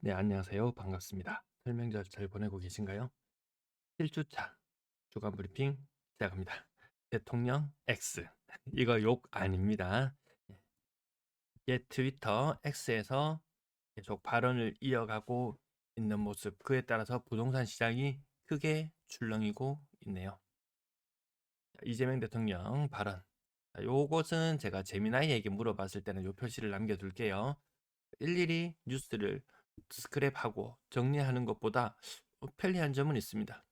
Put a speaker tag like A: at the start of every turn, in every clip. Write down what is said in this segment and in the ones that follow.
A: 네, 안녕하세요. 반갑습니다. 설명절 잘 보내고 계신가요? 7주차 주간 브리핑 시작합니다. 대통령 X. 이거 욕 아닙니다. 옛 트위터 X에서 계속 발언을 이어가고 있는 모습, 그에 따라서 부동산 시장이 크게 출렁이고 있네요. 이재명 대통령 발언. 요것은 제가 재미나이에게 물어봤을 때는 요 표시를 남겨둘게요. 일일이 뉴스를 스크랩하고 정리하는 것보다 편리한 점은 있습니다.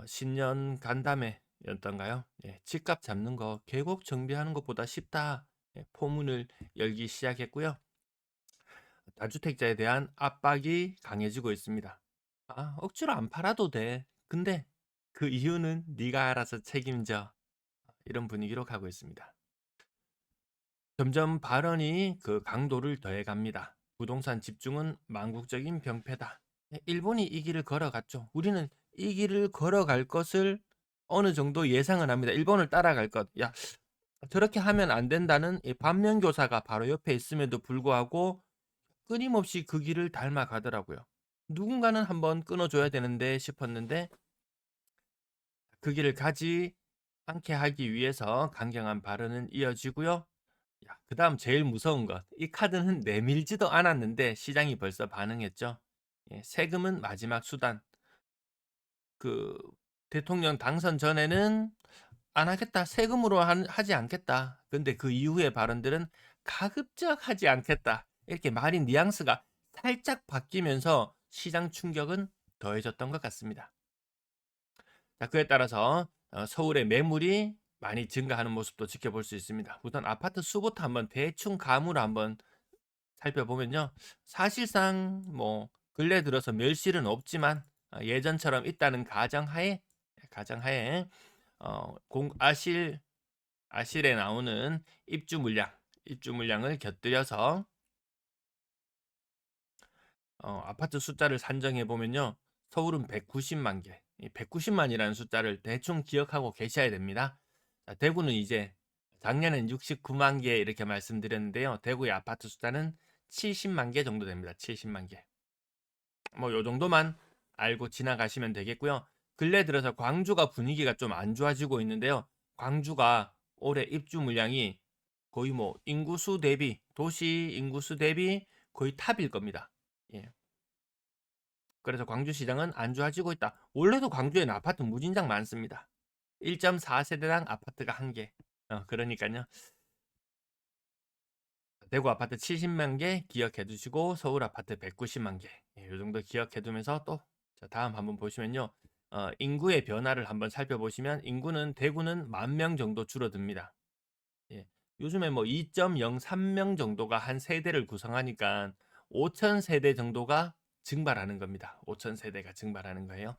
A: 신년 간담회였던가요? 예, 집값 잡는 거 계곡 정비하는 것보다 쉽다. 예, 포문을 열기 시작했고요. 다주택자에 대한 압박이 강해지고 있습니다. 아, 억지로 안 팔아도 돼. 근데 그 이유는 네가 알아서 책임져. 이런 분위기로 가고 있습니다. 점점 발언이 그 강도를 더해갑니다. 부동산 집중은 망국적인 병폐다. 일본이 이 길을 걸어갔죠. 우리는 이 길을 걸어갈 것을 어느 정도 예상은 합니다. 일본을 따라갈 것. 야, 저렇게 하면 안 된다는 이 반면교사가 바로 옆에 있음에도 불구하고 끊임없이 그 길을 닮아가더라고요. 누군가는 한번 끊어줘야 되는데 싶었는데 그 길을 가지 않게 하기 위해서 강경한 발언은 이어지고요. 야, 그다음 제일 무서운 것. 이 카드는 내밀지도 않았는데 시장이 벌써 반응했죠. 예, 세금은 마지막 수단. 그 대통령 당선 전에는 안 하겠다. 세금으로 하지 않겠다. 근데 그 이후의 발언들은 가급적 하지 않겠다. 이렇게 말이 뉘앙스가 살짝 바뀌면서 시장 충격은 더해졌던 것 같습니다. 자, 그에 따라서 서울의 매물이 많이 증가하는 모습도 지켜볼 수 있습니다. 우선 아파트 수부터 한번 대충 감으로 한번 살펴보면요. 사실상 뭐 근래 들어서 멸실은 없지만 예전처럼 있다는 가정하에 공 아실에 나오는 입주 물량을 곁들여서 아파트 숫자를 산정해 보면요. 서울은 190만 개. 이 190만이라는 숫자를 대충 기억하고 계셔야 됩니다. 자, 대구는 이제 작년엔 69만 개 이렇게 말씀드렸는데요. 대구의 아파트 숫자는 70만 개 정도 됩니다. 70만 개. 뭐 요 정도만 알고 지나가시면 되겠고요. 근래 들어서 광주가 분위기가 좀 안 좋아지고 있는데요. 광주가 올해 입주 물량이 거의 뭐 인구수 대비, 도시 인구수 대비 거의 탑일 겁니다. 예. 그래서 광주 시장은 안 좋아지고 있다. 원래도 광주에는 아파트 무진장 많습니다. 1.4세대당 아파트가 1개. 그러니까요. 대구 아파트 70만 개 기억해 두시고 서울 아파트 190만 개. 예, 요 정도 기억해 두면서 또 다음 한번 보시면요. 인구의 변화를 한번 살펴보시면 인구는 대구는 10,000명 정도 줄어듭니다. 예. 요즘에 뭐 2.03명 정도가 한 세대를 구성하니까 5천 세대 정도가 증발하는 겁니다. 5천 세대가 증발하는 거예요.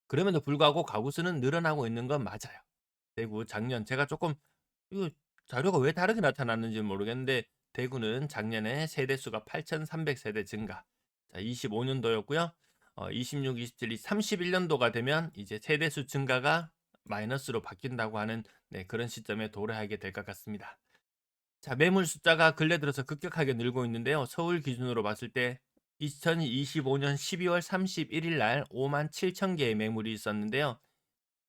A: 그럼에도 불구하고 가구 수는 늘어나고 있는 건 맞아요. 대구 작년 제가 조금 이거 자료가 왜 다르게 나타났는지는 모르겠는데 대구는 작년에 세대 수가 8,300 세대 증가. 자, 25년도였고요. 26, 27, 31년도가 되면 이제 세대 수 증가가 마이너스로 바뀐다고 하는 그런 시점에 도래하게 될 것 같습니다. 자, 매물 숫자가 근래 들어서 급격하게 늘고 있는데요. 서울 기준으로 봤을 때 2025년 12월 31일 날 5만 7천 개의 매물이 있었는데요.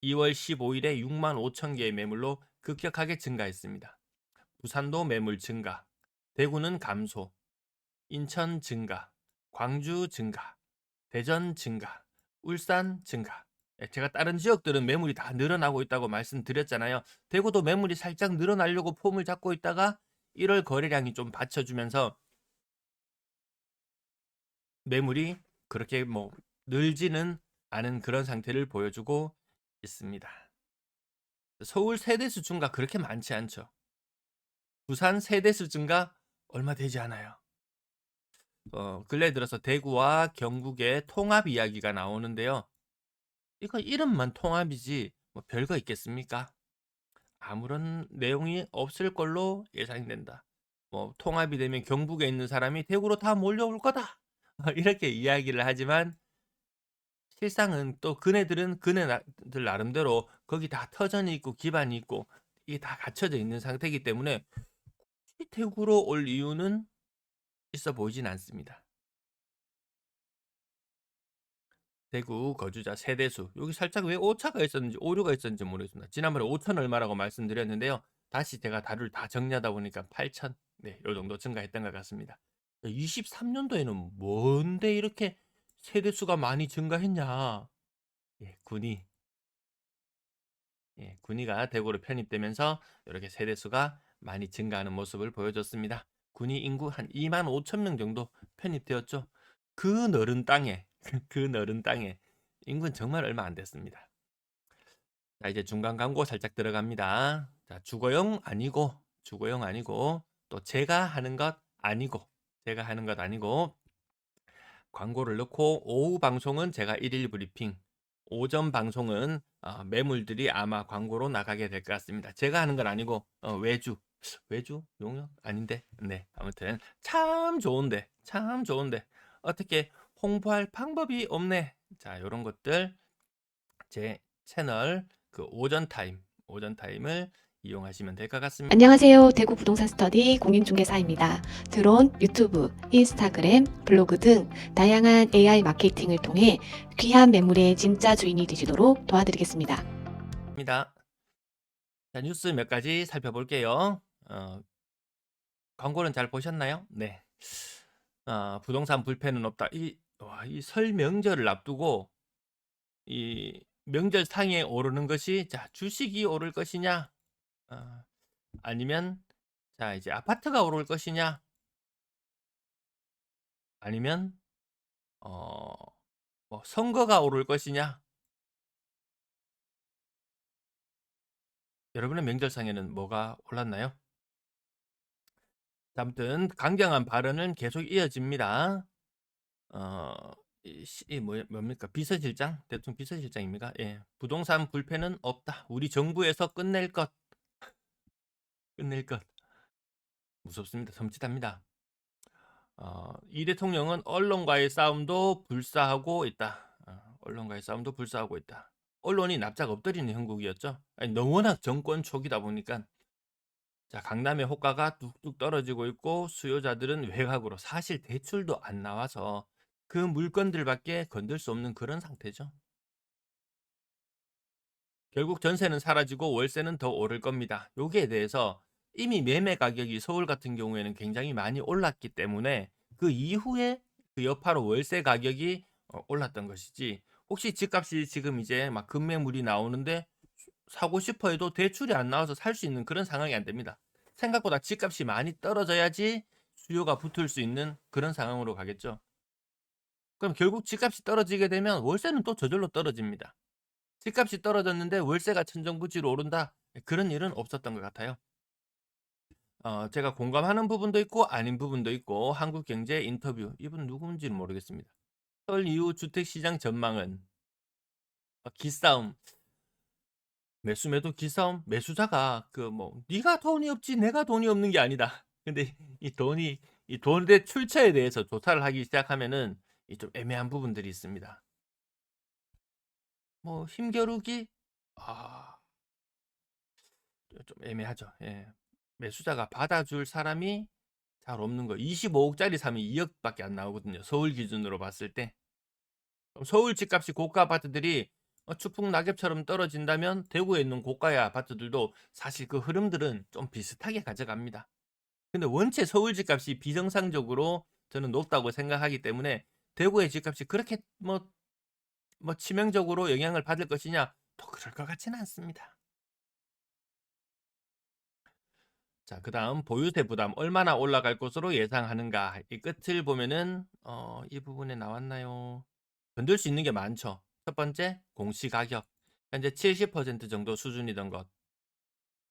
A: 2월 15일에 6만 5천 개의 매물로 급격하게 증가했습니다. 부산도 매물 증가, 대구는 감소, 인천 증가, 광주 증가, 대전 증가, 울산 증가. 예, 제가 다른 지역들은 매물이 다 늘어나고 있다고 말씀드렸잖아요. 대구도 매물이 살짝 늘어나려고 폼을 잡고 있다가 1월 거래량이 좀 받쳐주면서 매물이 그렇게 뭐 늘지는 않은 그런 상태를 보여주고 있습니다. 서울 세대수 증가 그렇게 많지 않죠. 부산 세대수 증가 얼마 되지 않아요. 근래 들어서 대구와 경북의 통합 이야기가 나오는데요. 이거 이름만 통합이지 뭐 별거 있겠습니까? 아무런 내용이 없을 걸로 예상된다. 뭐 통합이 되면 경북에 있는 사람이 대구로 다 몰려올 거다. 이렇게 이야기를 하지만 실상은 또 그네들은 그네들 나름대로 거기 다 터전이 있고 기반이 있고 이게 다 갖춰져 있는 상태이기 때문에 대구로 올 이유는 있어 보이진 않습니다. 대구 거주자 세대수. 여기 살짝 왜 오차가 있었는지 오류가 있었는지 모르겠습니다. 지난번에 5천 얼마라고 말씀드렸는데요. 다시 제가 다를 다 정리하다 보니까 8천, 네, 요 정도 증가했던 것 같습니다. 23년도에는 뭔데 이렇게 세대수가 많이 증가했냐? 예, 군위가 대구로 편입되면서 이렇게 세대수가 많이 증가하는 모습을 보여줬습니다. 군위 인구 한 2만 5천 명 정도 편입되었죠. 그 넓은 땅에, 그 넓은 땅에 인구는 정말 얼마 안 됐습니다. 자, 이제 중간 광고 살짝 들어갑니다. 자, 주거용 아니고, 또 제가 하는 것 아니고, 광고를 넣고, 오후 방송은 제가 일일 브리핑, 오전 방송은 매물들이 아마 광고로 나가게 될 것 같습니다. 제가 하는 건 아니고, 외주? 용역? 아닌데? 네, 아무튼, 참 좋은데, 어떻게 홍보할 방법이 없네. 자, 요런 것들, 제 채널 오전 타임을 이용하시면 될 것 같습니다.
B: 안녕하세요. 대구 부동산 스터디 공인중개사입니다. 드론, 유튜브, 인스타그램, 블로그 등 다양한 AI 마케팅을 통해 귀한 매물의 진짜 주인이 되시도록 도와드리겠습니다.
A: 자, 뉴스 몇 가지 살펴볼게요. 광고는 잘 보셨나요? 네. 부동산 불패는 없다. 이 설 명절을 앞두고 이 명절 상에 오르는 것이, 자, 주식이 오를 것이냐, 아니면 자, 이제 아파트가 오를 것이냐, 아니면 뭐 선거가 오를 것이냐. 여러분의 명절상에는 뭐가 올랐나요? 아무튼 강경한 발언은 계속 이어집니다. 뭡니까? 비서실장? 대통령 비서실장입니까? 예. 부동산 불패는 없다. 우리 정부에서 끝낼 것. 무섭습니다. 섬찟합니다. 이 대통령은 언론과의 싸움도 불사하고 있다. 언론이 납작 엎드리는 형국이었죠. 아니, 워낙 정권 초기다 보니까, 자, 강남의 호가가 뚝뚝 떨어지고 있고 수요자들은 외곽으로 사실 대출도 안 나와서 그 물건들밖에 건들 수 없는 그런 상태죠. 결국 전세는 사라지고 월세는 더 오를 겁니다. 여기에 대해서 이미 매매 가격이 서울 같은 경우에는 굉장히 많이 올랐기 때문에 그 이후에 그 여파로 월세 가격이 올랐던 것이지, 혹시 집값이 지금 이제 막 급매물이 나오는데 사고 싶어 해도 대출이 안 나와서 살 수 있는 그런 상황이 안 됩니다. 생각보다 집값이 많이 떨어져야지 수요가 붙을 수 있는 그런 상황으로 가겠죠. 그럼 결국 집값이 떨어지게 되면 월세는 또 저절로 떨어집니다. 집값이 떨어졌는데 월세가 천정부지로 오른다? 그런 일은 없었던 것 같아요. 제가 공감하는 부분도 있고 아닌 부분도 있고, 한국경제 인터뷰, 이분 누군지는 모르겠습니다. 설 이후 주택시장 전망은 기싸움, 매수 매도 기싸움, 매수자가 그 뭐 네가 돈이 없지 내가 돈이 없는 게 아니다. 근데 이 돈의 출처에 대해서 조사를 하기 시작하면은 이 좀 애매한 부분들이 있습니다. 뭐 힘겨루기? 아, 좀 애매하죠. 예. 매수자가 받아줄 사람이 잘 없는 거. 25억짜리 사면 2억밖에 안 나오거든요. 서울 기준으로 봤을 때. 그럼 서울 집값이 고가 아파트들이 추풍 낙엽처럼 떨어진다면 대구에 있는 고가의 아파트들도 사실 그 흐름들은 좀 비슷하게 가져갑니다. 근데 원체 서울 집값이 비정상적으로 저는 높다고 생각하기 때문에 대구의 집값이 그렇게 뭐 치명적으로 영향을 받을 것이냐? 또 그럴 것 같지는 않습니다. 자, 그다음 보유세 부담 얼마나 올라갈 것으로 예상하는가? 이 끝을 보면은 이 부분에 나왔나요? 건들 수 있는 게 많죠. 첫 번째, 공시가격. 현재 70% 정도 수준이던 것.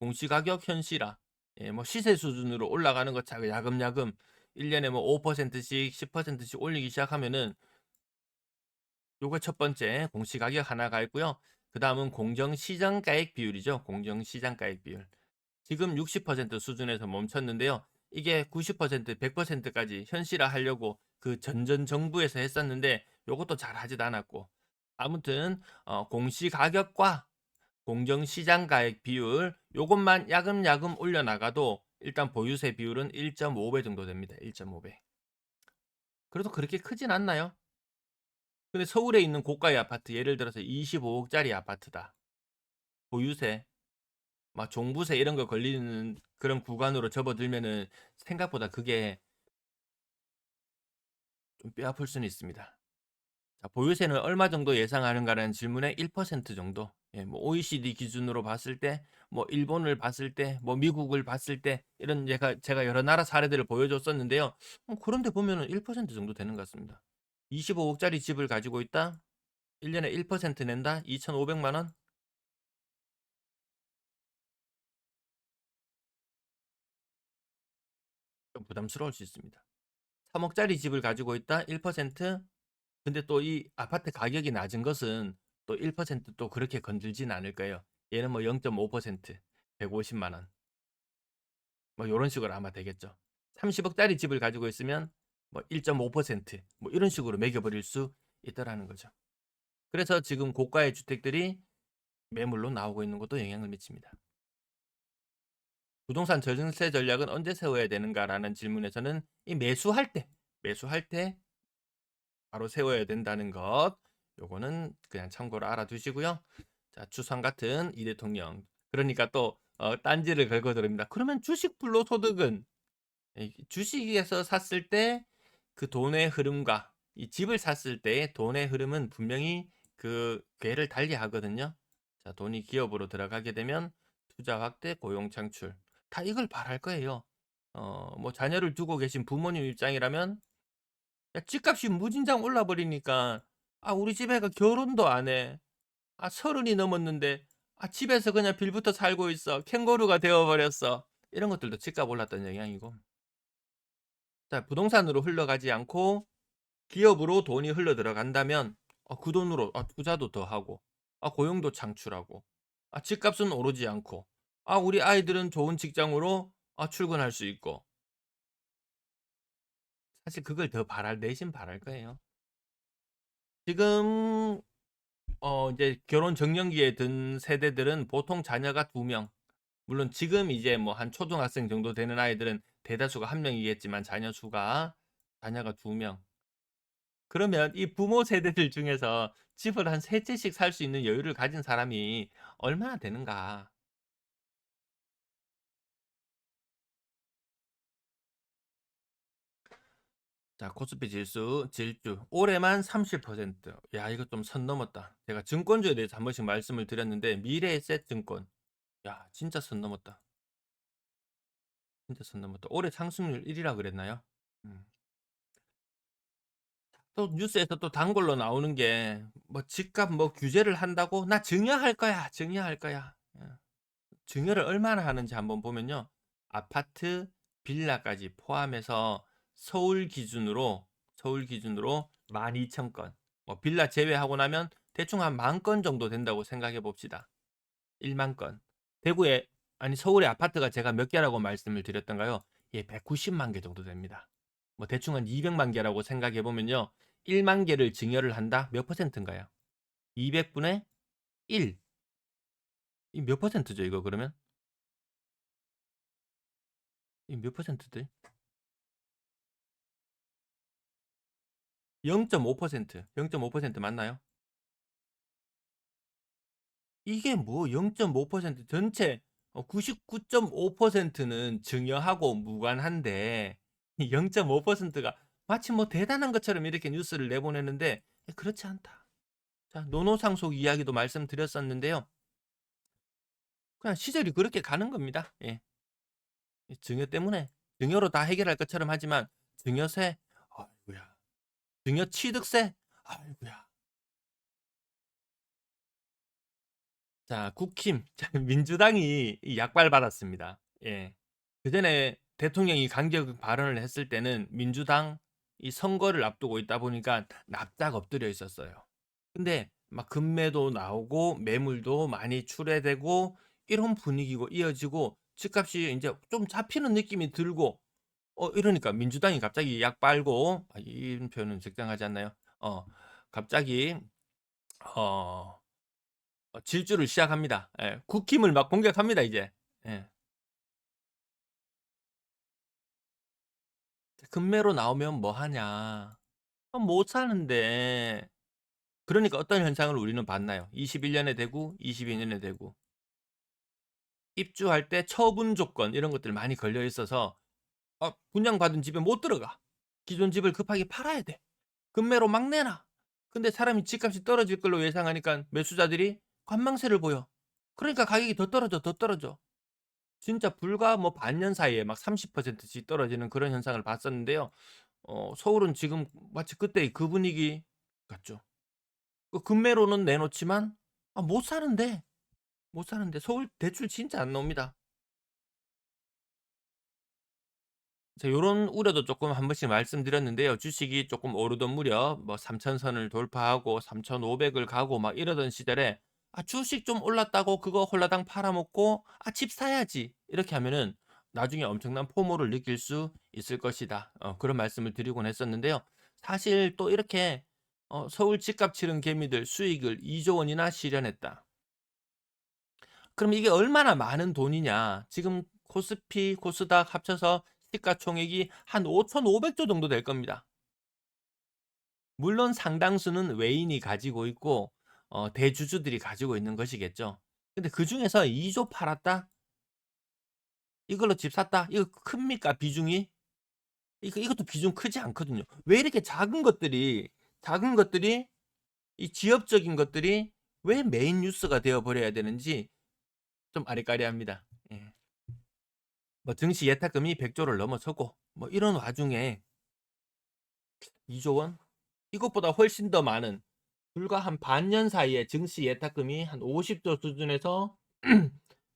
A: 공시가격 현실화. 예, 뭐 시세 수준으로 올라가는 것 야금야금 1년에 뭐 5%씩 10%씩 올리기 시작하면은, 요거 첫 번째 공시가격 하나가 있고요. 그다음은 공정시장가액 비율이죠. 공정시장가액 비율. 지금 60% 수준에서 멈췄는데요. 이게 90%, 100%까지 현실화하려고 그 전전 정부에서 했었는데 요것도 잘 하지도 않았고, 아무튼 공시가격과 공정시장가액 비율 요것만 야금야금 올려나가도 일단 보유세 비율은 1.5배 정도 됩니다. 1.5배. 그래도 그렇게 크진 않나요? 근데 서울에 있는 고가의 아파트 예를 들어서 25억짜리 아파트다. 보유세, 막 종부세 이런 거 걸리는 그런 구간으로 접어들면은 생각보다 그게 좀 뼈아플 수는 있습니다. 자, 보유세는 얼마 정도 예상하는가라는 질문에 1% 정도. 예, 뭐 OECD 기준으로 봤을 때, 뭐 일본을 봤을 때, 뭐 미국을 봤을 때 이런 제가 여러 나라 사례들을 보여줬었는데요. 그런데 보면은 1% 정도 되는 것 같습니다. 25억짜리 집을 가지고 있다. 1년에 1% 낸다. 2,500만 원. 좀 부담스러울 수 있습니다. 3억짜리 집을 가지고 있다. 1%. 근데 또 이 아파트 가격이 낮은 것은 또 1%또 그렇게 건들진 않을 거예요. 얘는 뭐 0.5%, 150만 원. 뭐 요런 식으로 아마 되겠죠. 30억짜리 집을 가지고 있으면 뭐 1.5%뭐 이런 식으로 매겨버릴 수 있다라는 거죠. 그래서 지금 고가의 주택들이 매물로 나오고 있는 것도 영향을 미칩니다. 부동산 저증세 전략은 언제 세워야 되는가라는 질문에서는 이 매수할 때 바로 세워야 된다는 것. 요거는 그냥 참고로 알아두시고요. 자, 추상 같은 이 대통령. 그러니까 또 딴지를 걸고 들습니다. 그러면 주식 불로소득은 주식에서 샀을 때 그 돈의 흐름과 이 집을 샀을 때의 돈의 흐름은 분명히 그 궤를 달리하거든요. 자, 돈이 기업으로 들어가게 되면 투자 확대, 고용 창출 다 이걸 바랄 거예요. 뭐 자녀를 두고 계신 부모님 입장이라면 야, 집값이 무진장 올라 버리니까 아, 우리 집 애가 결혼도 안 해. 아, 30이 넘었는데 아, 집에서 그냥 빌부터 살고 있어. 캥거루가 되어 버렸어. 이런 것들도 집값 올랐다는 영향이고. 자, 부동산으로 흘러가지 않고 기업으로 돈이 흘러 들어간다면 그 돈으로 투자도 더 하고 고용도 창출하고 집값은 오르지 않고 우리 아이들은 좋은 직장으로 출근할 수 있고 사실 그걸 더 내심 바랄 거예요. 지금 이제 결혼 정년기에 든 세대들은 보통 자녀가 2명. 물론 지금 이제 뭐 한 초등학생 정도 되는 아이들은 대다수가 1명이겠지만 자녀가 2명. 그러면 이 부모 세대들 중에서 집을 한 3채씩 살 수 있는 여유를 가진 사람이 얼마나 되는가? 자, 코스피 질주 올해만 30%. 야, 이거 좀 선 넘었다. 제가 증권주에 대해서 한 번씩 말씀을 드렸는데 미래에셋증권. 야, 진짜 선 넘었다. 진짜 선 넘었다. 올해 상승률 1위라 그랬나요? 음. 또 뉴스에서 또 단골로 나오는 게 뭐 집값 뭐 규제를 한다고 나 증여할 거야. 증여할 거야. 증여를 얼마나 하는지 한번 보면요. 아파트, 빌라까지 포함해서 서울 기준으로 12,000건. 뭐 빌라 제외하고 나면 대충 한 10,000건 정도 된다고 생각해 봅시다. 1만 건. 대구에 서울의 아파트가 제가 몇 개라고 말씀을 드렸던가요? 예, 190만 개 정도 됩니다. 뭐 대충 한 200만 개라고 생각해 보면요. 1만 개를 증여를 한다? 몇 퍼센트인가요? 200분의 1. 이 몇 퍼센트죠, 이거 그러면? 이 몇 퍼센트들? 0.5%, 0.5% 맞나요? 이게 뭐 0.5% 전체 99.5%는 증여하고 무관한데 0.5%가 마치 뭐 대단한 것처럼 이렇게 뉴스를 내보내는데 그렇지 않다. 자, 노노상속 이야기도 말씀드렸었는데요. 그냥 시절이 그렇게 가는 겁니다. 예. 증여 때문에 증여로 다 해결할 것처럼 하지만 증여세, 아이고야. 증여 취득세, 아이고야. 자, 국힘, 민주당이 약발 받았습니다. 예. 그전에 대통령이 강경 발언을 했을 때는 민주당 이 선거를 앞두고 있다 보니까 납작 엎드려 있었어요. 근데 막 금매도 나오고 매물도 많이 출회되고 이런 분위기고 이어지고 집값이 이제 좀 잡히는 느낌이 들고 이러니까 민주당이 갑자기 약 빨고 이런 표현은 적당하지 않나요? 갑자기 어 질주를 시작합니다. 예. 국힘을 막 공격합니다, 이제. 예. 금매로 나오면 뭐 하냐. 못 사는데. 그러니까 어떤 현상을 우리는 봤나요? 21년에 대구, 22년에 대구. 입주할 때 처분 조건 이런 것들 많이 걸려 있어서 분양받은 집에 못 들어가. 기존 집을 급하게 팔아야 돼. 급매로 막 내놔. 근데 사람이 집값이 떨어질 걸로 예상하니까 매수자들이 관망세를 보여. 그러니까 가격이 더 떨어져, 더 떨어져. 진짜 불과 뭐 반년 사이에 막 30%씩 떨어지는 그런 현상을 봤었는데요. 서울은 지금 마치 그때의 그 분위기 같죠. 그 급매로는 내놓지만 못 사는데, 못 사는데 서울 대출 진짜 안 나옵니다. 요런 우려도 조금 한 번씩 말씀드렸는데요. 주식이 조금 오르던 무렵 뭐 3천 선을 돌파하고 3,500을 가고 막 이러던 시절에 주식 좀 올랐다고 그거 홀라당 팔아먹고 집 사야지. 이렇게 하면은 나중에 엄청난 포모를 느낄 수 있을 것이다. 그런 말씀을 드리곤 했었는데요. 사실 또 이렇게 서울 집값 치른 개미들 수익을 2조 원이나 실현했다. 그럼 이게 얼마나 많은 돈이냐? 지금 코스피, 코스닥 합쳐서 시가총액이 한 5,500조 정도 될 겁니다. 물론 상당수는 외인이 가지고 있고 대주주들이 가지고 있는 것이겠죠. 근데 그중에서 2조 팔았다? 이걸로 집 샀다? 이거 큽니까 비중이? 이것도 비중 크지 않거든요. 왜 이렇게 작은 것들이 이 지엽적인 것들이 왜 메인 뉴스가 되어 버려야 되는지 좀 아리까리합니다. 예. 뭐 증시 예탁금이 100조를 넘어서고 뭐 이런 와중에 2조 원? 이것보다 훨씬 더 많은 불과 한 반년 사이에 증시 예탁금이 한 50조 수준에서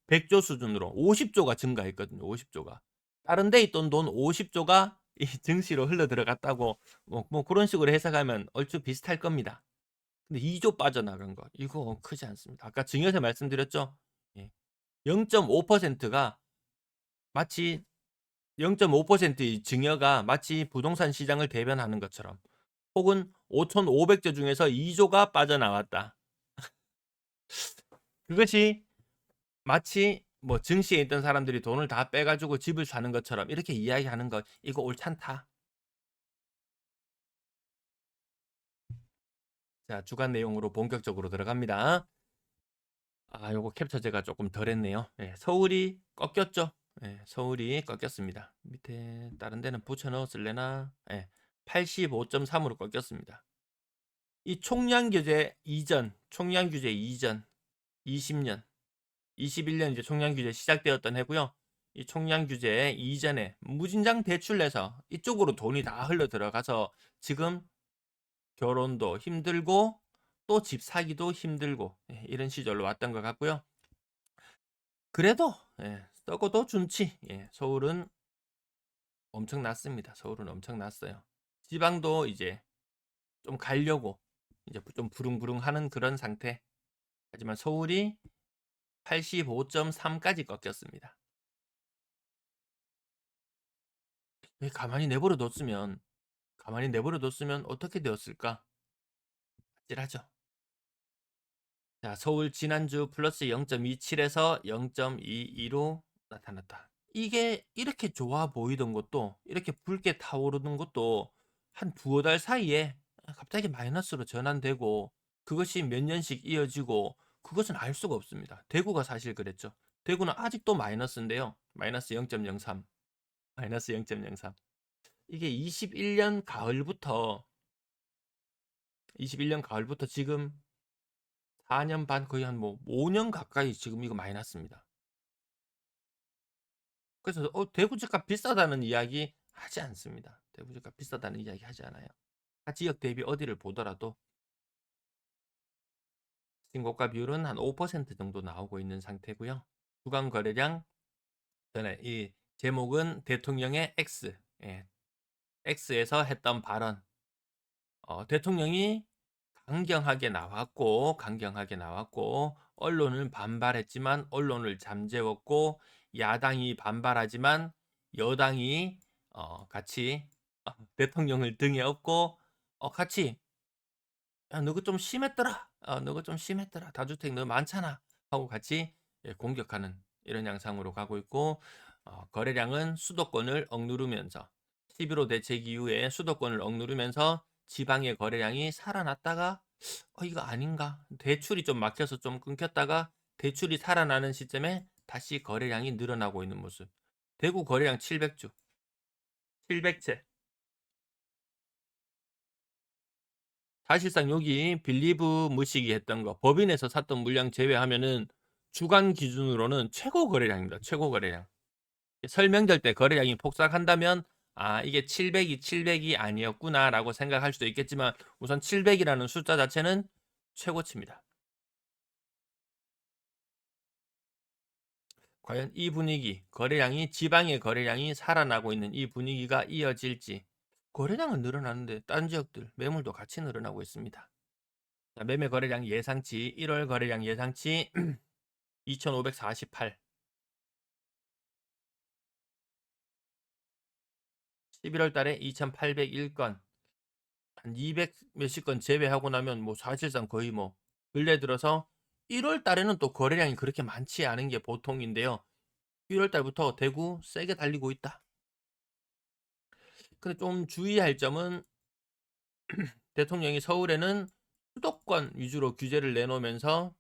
A: 100조 수준으로 50조가 증가했거든요. 50조가. 다른 데 있던 돈 50조가 이 증시로 흘러 들어갔다고 뭐 그런 식으로 해석하면 얼추 비슷할 겁니다. 근데 2조 빠져나간 거 이거 크지 않습니다. 아까 증여세 말씀드렸죠? 예. 0.5%가 마치 0.5%의 증여가 마치 부동산 시장을 대변하는 것처럼 혹은 5,500조 중에서 2조가 빠져나왔다. 그것이 마치 뭐 증시에 있던 사람들이 돈을 다 빼가지고 집을 사는 것처럼 이렇게 이야기하는 것 이거 옳잖다. 자, 주간 내용으로 본격적으로 들어갑니다. 요거 캡처 제가 조금 덜 했네요. 예, 서울이 꺾였죠. 예, 서울이 꺾였습니다. 밑에 다른 데는 붙여 넣었을래나? 예, 85.3으로 꺾였습니다. 이 총량 규제 이전 20년, 21년 이제 총량 규제 시작되었던 해고요. 이 총량 규제 이전에 무진장 대출 내서 이쪽으로 돈이 다 흘러 들어가서 지금 결혼도 힘들고 또 집 사기도 힘들고 이런 시절로 왔던 것 같고요. 그래도 썩어도 준치. 서울은 엄청났습니다. 서울은 엄청났어요. 지방도 이제 좀 가려고 이제 좀 부릉부릉하는 그런 상태. 하지만 서울이 85.3까지 꺾였습니다. 가만히 내버려 뒀으면 어떻게 되었을까? 아찔하죠. 자, 서울 지난주 플러스 0.27에서 0.22로 나타났다. 이게 이렇게 좋아 보이던 것도 이렇게 붉게 타오르는 것도 한 두어 달 사이에 갑자기 마이너스로 전환되고 그것이 몇 년씩 이어지고 그것은 알 수가 없습니다. 대구가 사실 그랬죠. 대구는 아직도 마이너스인데요. 마이너스 0.03. 마이너스 0.03. 이게 21년 가을부터 지금 4년 반 거의 한 뭐 5년 가까이 지금 이거 마이너스입니다. 그래서 대구 집값 비싸다는 이야기 하지 않습니다. 대구 집값 비싸다는 이야기 하지 않아요. 타 지역 대비 어디를 보더라도 신고가 비율은 한 5% 정도 나오고 있는 상태고요. 주간 거래량 전에 이 제목은 대통령의 X, X에서 했던 발언. 대통령이 강경하게 나왔고 언론은 반발했지만 언론을 잠재웠고 야당이 반발하지만 여당이 같이 대통령을 등에 업고 같이 야, 너거 좀 심했더라. 너거 좀 심했더라. 다주택 너 많잖아. 하고 같이 공격하는 이런 양상으로 가고 있고 거래량은 수도권을 억누르면서 11.5 대책 이후에 수도권을 억누르면서 지방의 거래량이 살아났다가 이거 아닌가? 대출이 좀 막혀서 좀 끊겼다가 대출이 살아나는 시점에 다시 거래량이 늘어나고 있는 모습. 대구 거래량 700주, 700채. 사실상 여기 빌리브 무시기 했던 거, 법인에서 샀던 물량 제외하면은 주간 기준으로는 최고 거래량입니다. 최고 거래량. 설명될 때 거래량이 폭삭한다면 이게 700이 아니었구나라고 생각할 수도 있겠지만 우선 700이라는 숫자 자체는 최고치입니다. 과연 이 분위기, 거래량이 지방의 거래량이 살아나고 있는 이 분위기가 이어질지. 거래량은 늘어나는데 다른 지역들 매물도 같이 늘어나고 있습니다. 자, 매매 거래량 예상치 1월 거래량 예상치 2548. 11월 달에 2801건. 한 200 몇십 건 제외하고 나면 뭐 사실상 거의 뭐 근래 들어서 1월 달에는 또 거래량이 그렇게 많지 않은 게 보통인데요. 1월 달부터 대구 세게 달리고 있다. 근데 좀 주의할 점은 대통령이 서울에는 수도권 위주로 규제를 내놓으면서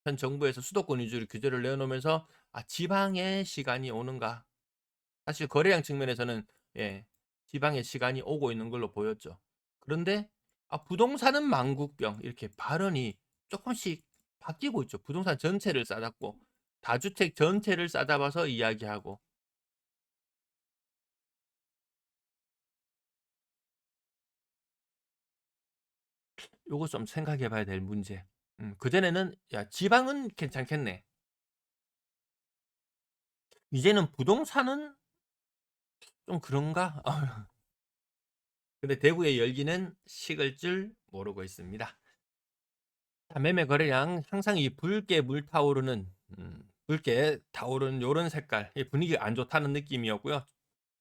A: 현 정부에서 수도권 위주로 규제를 내놓으면서 지방의 시간이 오는가? 사실 거래량 측면에서는 예, 지방의 시간이 오고 있는 걸로 보였죠. 그런데 부동산은 만국병 이렇게 발언이 조금씩 바뀌고 있죠. 부동산 전체를 싸잡고 다주택 전체를 싸잡아서 이야기하고 요거 좀 생각해 봐야 될 문제. 그전에는 야, 지방은 괜찮겠네. 이제는 부동산은 좀 그런가? 근데 대구의 열기는 식을 줄 모르고 있습니다. 자, 매매 거래량 항상 이 붉게 물타오르는 붉게 타오르는 요런 색깔 분위기 안 좋다는 느낌이었고요.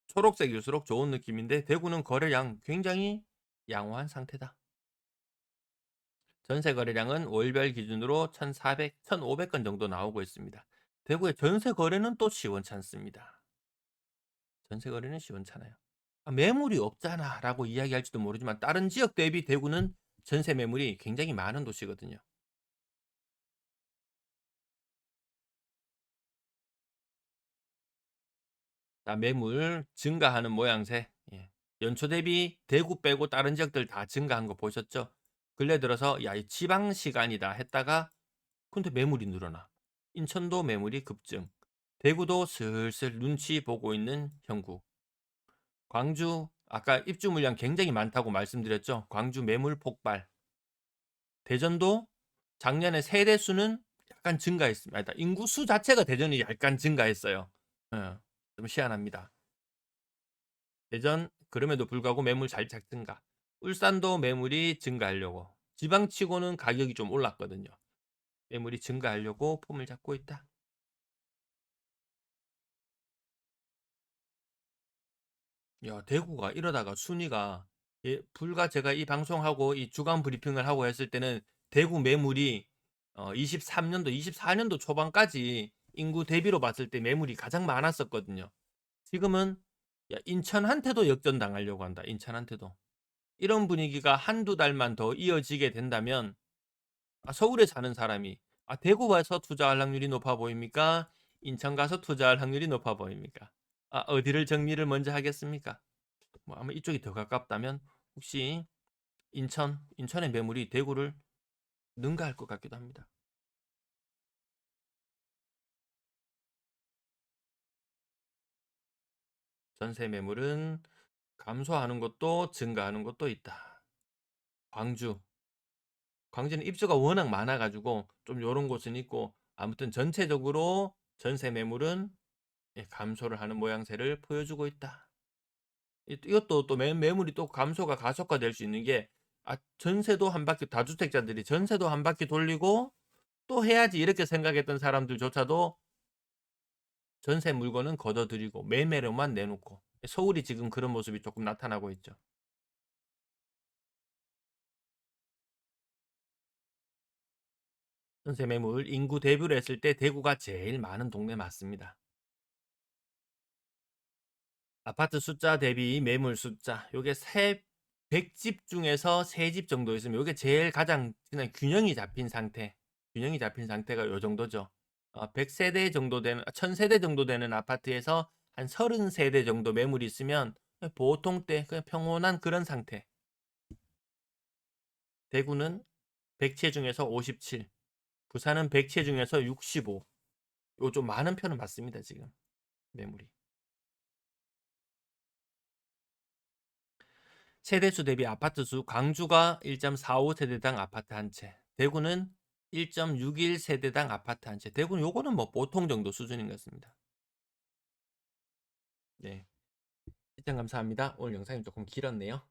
A: 초록색일수록 좋은 느낌인데 대구는 거래량 굉장히 양호한 상태다. 전세 거래량은 월별 기준으로 1,400, 1,500건 정도 나오고 있습니다. 대구의 전세 거래는 또 시원찮습니다. 전세 거래는 시원찮아요. 매물이 없잖아라고 이야기할지도 모르지만 다른 지역 대비 대구는 전세 매물이 굉장히 많은 도시거든요. 자, 매물 증가하는 모양새. 예. 연초 대비 대구 빼고 다른 지역들 다 증가한 거 보셨죠? 근래 들어서 야, 이 지방 시간이다 했다가 근데 매물이 늘어나. 인천도 매물이 급증. 대구도 슬슬 눈치 보고 있는 형국. 광주 아까 입주 물량 굉장히 많다고 말씀드렸죠. 광주 매물 폭발. 대전도 작년에 세대 수는 약간 증가했습니다. 인구 수 자체가 대전이 약간 증가했어요. 좀 희한합니다. 대전 그럼에도 불구하고 매물 살짝 증가. 울산도 매물이 증가하려고. 지방치고는 가격이 좀 올랐거든요. 매물이 증가하려고 폼을 잡고 있다. 야, 대구가 이러다가 순위가 불과 제가 이 방송하고 이 주간 브리핑을 하고 했을 때는 대구 매물이 23년도, 24년도 초반까지 인구 대비로 봤을 때 매물이 가장 많았었거든요. 지금은 야, 인천한테도 역전당하려고 한다. 인천한테도. 이런 분위기가 한두 달만 더 이어지게 된다면 서울에 사는 사람이 대구 가서 투자할 확률이 높아 보입니까? 인천 가서 투자할 확률이 높아 보입니까? 어디를 정리를 먼저 하겠습니까? 뭐 아마 이쪽이 더 가깝다면 혹시 인천의 매물이 대구를 능가할 것 같기도 합니다. 전세 매물은 감소하는 것도 증가하는 것도 있다. 광주. 광주는 입주가 워낙 많아가지고 좀 요런 곳은 있고 아무튼 전체적으로 전세 매물은 감소를 하는 모양새를 보여주고 있다. 이것도 또 매물이 또 감소가 가속화될 수 있는 게 전세도 한 바퀴 다주택자들이 전세도 한 바퀴 돌리고 또 해야지 이렇게 생각했던 사람들조차도 전세 물건은 걷어들이고 매매로만 내놓고 서울이 지금 그런 모습이 조금 나타나고 있죠. 전세 매물 인구 대비로 했을 때 대구가 제일 많은 동네 맞습니다. 아파트 숫자 대비 매물 숫자 요게 세 100집 중에서 3집 정도 있으면 이게 제일 가장 그냥 균형이 잡힌 상태. 균형이 잡힌 상태가 요 정도죠. 100세대 정도 되는 1000세대 정도 되는 아파트에서 한 30세대 정도 매물이 있으면 보통 때 그냥 평온한 그런 상태. 대구는 100채 중에서 57, 부산은 100채 중에서 65. 요 좀 많은 편은 맞습니다, 지금. 매물이. 세대수 대비 아파트 수, 광주가 1.45세대당 아파트 한 채, 대구는 1.61세대당 아파트 한 채. 대구는 요거는 뭐 보통 정도 수준인 것 같습니다. 네. 시청 감사합니다. 오늘 영상이 조금 길었네요.